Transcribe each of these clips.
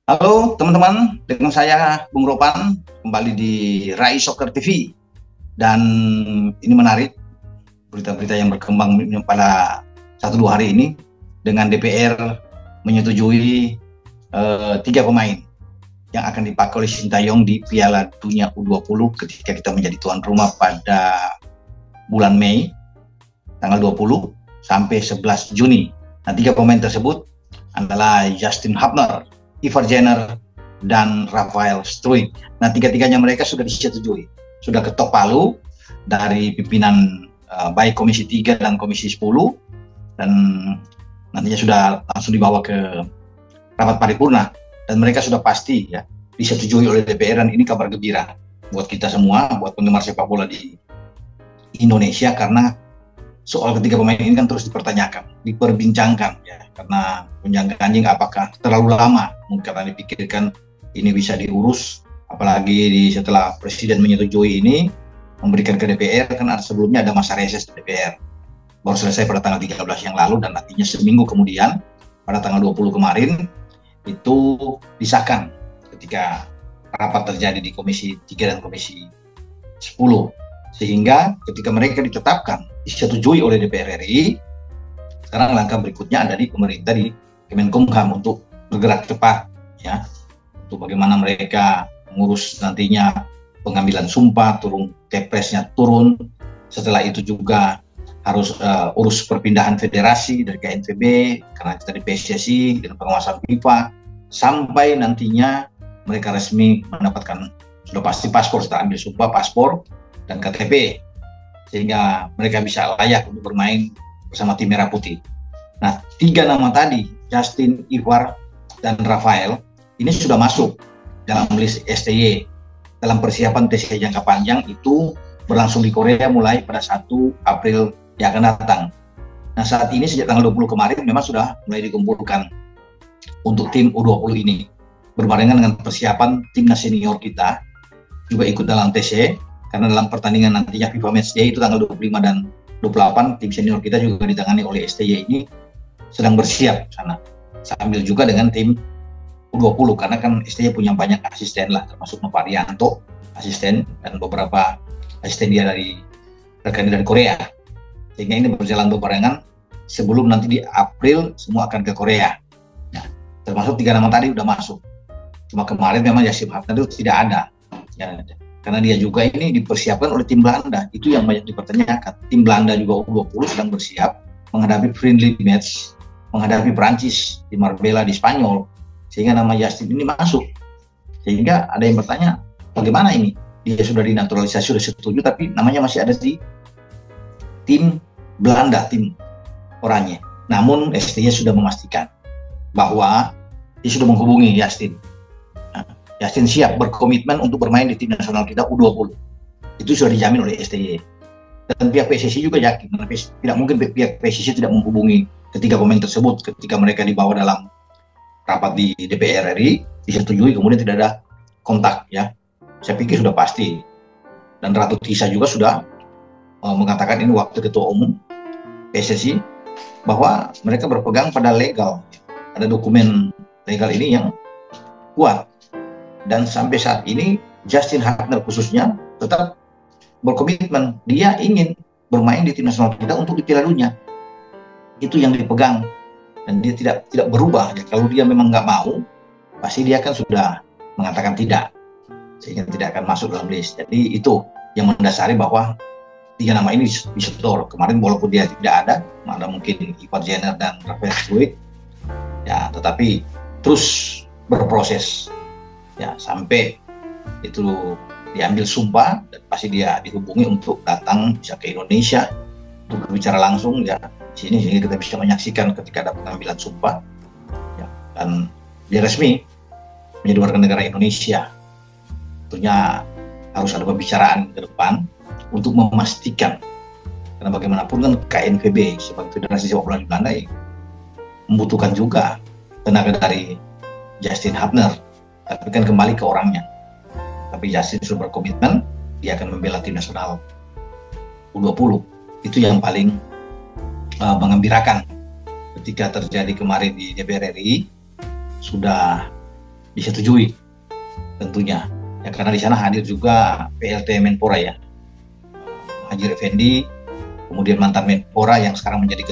Halo teman-teman, dengan saya Bung Ropan kembali di Rai Soccer TV. Dan ini menarik, berita-berita yang berkembang pada 1-2 hari ini dengan DPR menyetujui 3 pemain yang akan dipakai oleh Sintayong di Piala Dunia U20 ketika kita menjadi tuan rumah pada bulan Mei tanggal 20 sampai 11 Juni. Nah, 3 pemain tersebut adalah Justin Hubner, Ivar Jenner, dan Rafael Struijk. Nah, tiga-tiganya mereka sudah disetujui, sudah ketok palu dari pimpinan baik Komisi 3 dan Komisi 10, dan nantinya sudah langsung dibawa ke rapat paripurna, dan mereka sudah pasti ya disetujui oleh DPR. Dan ini kabar gembira buat kita semua, buat penggemar sepak bola di Indonesia, karena soal ketiga pemain ini kan terus dipertanyakan, diperbincangkan ya, karena penjangkaan apakah terlalu lama, karena dipikirkan ini bisa diurus, apalagi setelah Presiden menyetujui ini, memberikan ke DPR, kan sebelumnya ada masa reses di DPR, baru selesai pada tanggal 13 yang lalu, dan nantinya seminggu kemudian, pada tanggal 20 kemarin, itu disahkan ketika rapat terjadi di Komisi 3 dan Komisi 10. Sehingga ketika mereka ditetapkan, disetujui oleh DPR RI, sekarang langkah berikutnya ada di pemerintah, di Kemenkumham, untuk bergerak cepat ya, untuk bagaimana mereka mengurus nantinya pengambilan sumpah, turun Kepresnya turun, setelah itu juga harus urus perpindahan federasi dari KNVB karena kita di PSSI dengan pengawasan FIFA, sampai nantinya mereka resmi mendapatkan sudah pasti paspor, setelah ambil sumpah, paspor dan KTP, sehingga mereka bisa layak untuk bermain bersama tim Merah Putih. Nah, 3 nama tadi, Justin, Ivar, dan Rafael, ini sudah masuk dalam list STY dalam persiapan tes jangka panjang itu berlangsung di Korea mulai pada 1 April yang akan datang. Nah, saat ini sejak tanggal 20 kemarin memang sudah mulai dikumpulkan untuk tim U20 ini, berbarengan dengan persiapan timnas senior kita juga ikut dalam TC, karena dalam pertandingan nantinya FIFA Matchday itu tanggal 25 dan 28, tim senior kita juga ditangani oleh STY ini sedang bersiap sana, sambil juga dengan tim U20, karena kan STY punya banyak asisten lah, termasuk Novarianto asisten dan beberapa asisten dia dari rekan dari Korea, sehingga ini berjalan berbarengan sebelum nanti di April semua akan ke Korea. Nah, termasuk 3 nama tadi udah masuk, cuma kemarin memang Yasim Hafner itu tidak ada ya, karena dia juga ini dipersiapkan oleh tim Belanda. Itu yang banyak dipertanyakan. Tim Belanda juga U20 sedang bersiap menghadapi friendly match, menghadapi Prancis di Marbella di Spanyol, sehingga nama Justin ini masuk. Sehingga ada yang bertanya, bagaimana ini? Dia sudah dinaturalisasi, sudah setuju, tapi namanya masih ada di tim Belanda, tim oranye. Namun STY sudah memastikan bahwa dia sudah menghubungi Justin. Justin siap berkomitmen untuk bermain di tim nasional kita U20. Itu sudah dijamin oleh STY. Dan pihak PSSI juga yakin, karena tidak mungkin pihak PSSI tidak menghubungi ketiga pemain tersebut ketika mereka dibawa dalam rapat di DPR RI, disetujui, kemudian tidak ada kontak ya. Saya pikir sudah pasti. Dan Ratu Tisa juga sudah mengatakan, ini waktu Ketua Umum PSSI, bahwa mereka berpegang pada legal. Ada dokumen legal ini yang kuat. Dan sampai saat ini Justin Hubner khususnya tetap berkomitmen, dia ingin bermain di tim nasional kita untuk di Piala Dunia. Itu yang dipegang, dan dia tidak berubah ya. Kalau dia memang nggak mau, pasti dia kan sudah mengatakan tidak, sehingga tidak akan masuk dalam list. Jadi itu yang mendasari bahwa 3 nama ini disetor. Kemarin walaupun dia tidak ada mungkin Ivar Jenner dan Rafael Struijk ya, tetapi terus berproses ya, sampai itu diambil sumpah, dan pasti dia dihubungi untuk datang bisa ke Indonesia untuk berbicara langsung ya di sini, sehingga kita bisa menyaksikan ketika ada pengambilan sumpah ya, dan dia resmi menjadi warga negara Indonesia. Tentunya harus ada pembicaraan ke depan untuk memastikan, karena bagaimanapun kan KNVB sebagai Federasi Sepak Bola di Belanda membutuhkan juga tenaga dari Justin Hubner. Tapi kan kembali ke orangnya. Tapi Justin sudah berkomitmen, dia akan membela tim nasional U20. Itu yang paling mengembirakan ketika terjadi kemarin di DPR RI. Sudah disetujui tentunya. Ya, karena di sana hadir juga PLT Menpora ya, Haji Effendi, kemudian mantan Menpora yang sekarang menjadi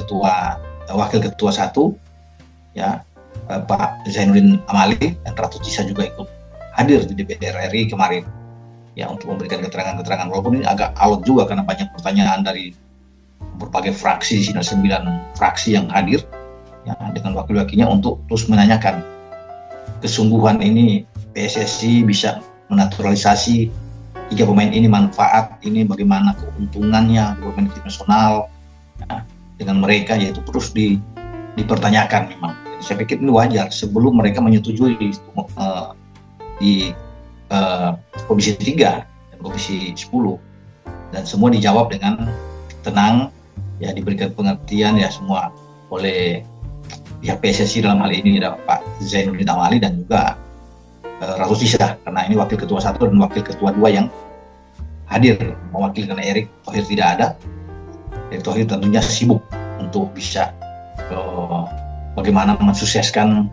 wakil ketua 1 ya, Pak Zainuddin Amali, dan Ratu Tisa juga ikut hadir di DPR RI kemarin ya untuk memberikan keterangan-keterangan, walaupun ini agak alot juga karena banyak pertanyaan dari berbagai fraksi, 9 fraksi yang hadir ya, dengan wakil-wakilnya untuk terus menanyakan kesungguhan ini PSSI bisa menaturalisasi 3 pemain ini, manfaat ini, bagaimana keuntungannya bermain tim nasional ya, dengan mereka, yaitu terus dipertanyakan memang. Jadi saya pikir ini wajar sebelum mereka menyetujui di Komisi 3 dan Komisi 10, dan semua dijawab dengan tenang ya, diberikan pengertian ya semua oleh pihak PSSI, dalam hal ini ada Pak Zainuddin Amali dan juga Ratu Tisa, karena ini wakil ketua 1 dan wakil ketua 2 yang hadir mewakili, karena Erick Thohir tidak ada. Erick Thohir tentunya sibuk untuk bisa bagaimana mensukseskan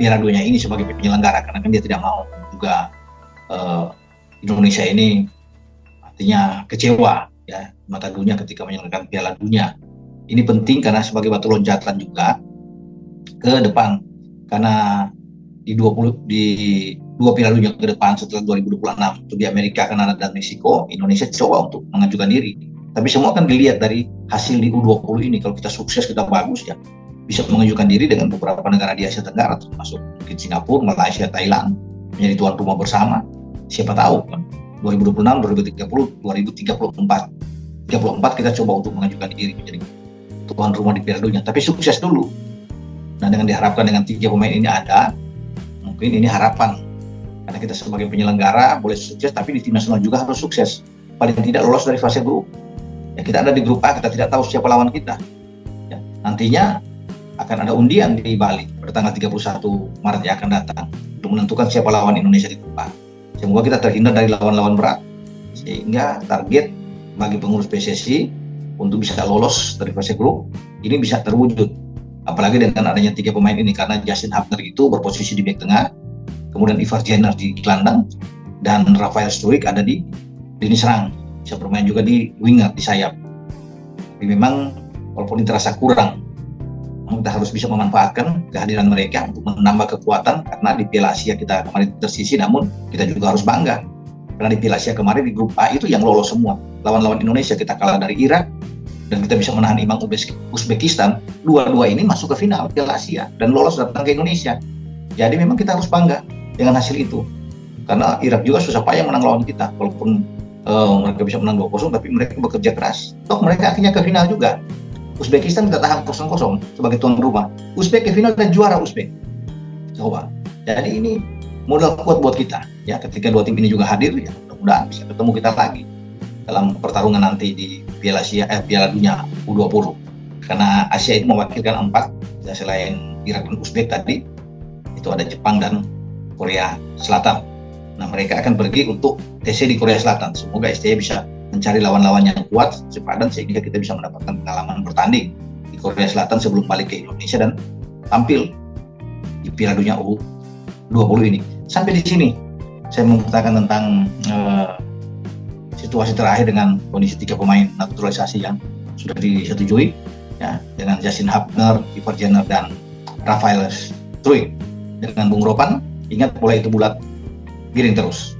Piala Dunia ini sebagai penyelenggara, karena kan dia tidak mau juga Indonesia ini artinya kecewa ya mata dunia ketika menyelenggarakan Piala Dunia. Ini penting karena sebagai batu loncatan juga ke depan, karena di 2 Piala Dunia ke depan setelah 2026 itu di Amerika, Kanada, dan Meksiko, Indonesia coba untuk mengajukan diri. Tapi semua akan dilihat dari hasil di U20 ini. Kalau kita sukses, kita bagus ya, bisa mengajukan diri dengan beberapa negara di Asia Tenggara, termasuk mungkin Singapura, Malaysia, Thailand, menjadi tuan rumah bersama. Siapa tahu kan 2026, 2030, 2034 kita coba untuk mengajukan diri menjadi tuan rumah di Piala Dunia. Tapi sukses dulu. Nah, dengan diharapkan dengan 3 pemain ini ada, mungkin ini harapan. Karena kita sebagai penyelenggara boleh sukses, tapi di tim nasional juga harus sukses. Paling tidak lolos dari fase grup. Ya, kita ada di grup A, kita tidak tahu siapa lawan kita. Ya, nantinya akan ada undian di Bali pada tanggal 31 Maret yang akan datang untuk menentukan siapa lawan Indonesia di grup A. Semoga kita terhindar dari lawan-lawan berat, sehingga target bagi pengurus PSSI untuk bisa lolos dari fase grup ini bisa terwujud. Apalagi dengan adanya 3 pemain ini, karena Justin Hubner itu berposisi di bek tengah, kemudian Ivar Jenner di gelandang, dan Rafael Struijk ada di lini serang, bisa bermain juga di winger, di sayap. Tapi memang walaupun ini terasa kurang, kita harus bisa memanfaatkan kehadiran mereka untuk menambah kekuatan, karena di Piala Asia kita kemarin tersisih, namun kita juga harus bangga karena di Piala Asia kemarin di grup A itu yang lolos semua. Lawan-lawan Indonesia kita kalah dari Irak, dan kita bisa menahan imbang Uzbekistan. 2-2 ini masuk ke final Piala Asia dan lolos datang ke Indonesia. Jadi memang kita harus bangga dengan hasil itu, karena Irak juga susah payah menang lawan kita, walaupun mereka bisa menang 2-0, tapi mereka bekerja keras. Toh mereka akhirnya ke final juga. Uzbekistan kita tahan 0-0 sebagai tuan rumah. Uzbek ke final dan juara Uzbek. Coba. Jadi ini modal kuat buat kita. Ya, ketika 2 tim ini juga hadir, ya mudah-mudahan bisa ketemu kita lagi dalam pertarungan nanti di Piala Dunia U20. Karena Asia itu mewakilkan 4, ya, selain Irak dan Uzbek tadi, itu ada Jepang dan Korea Selatan. Nah, mereka akan pergi untuk TC di Korea Selatan. Semoga STY bisa mencari lawan-lawan yang kuat, sepadan, sehingga kita bisa mendapatkan pengalaman bertanding di Korea Selatan sebelum balik ke Indonesia dan tampil di Piala Dunia U20 ini. Sampai di sini saya mengatakan tentang situasi terakhir dengan kondisi 3 pemain naturalisasi yang sudah disetujui ya, dengan Justin Hubner, Ivar Jenner, dan Rafael Struijk. Dengan Bung Ropan, ingat bola itu bulat, giring terus.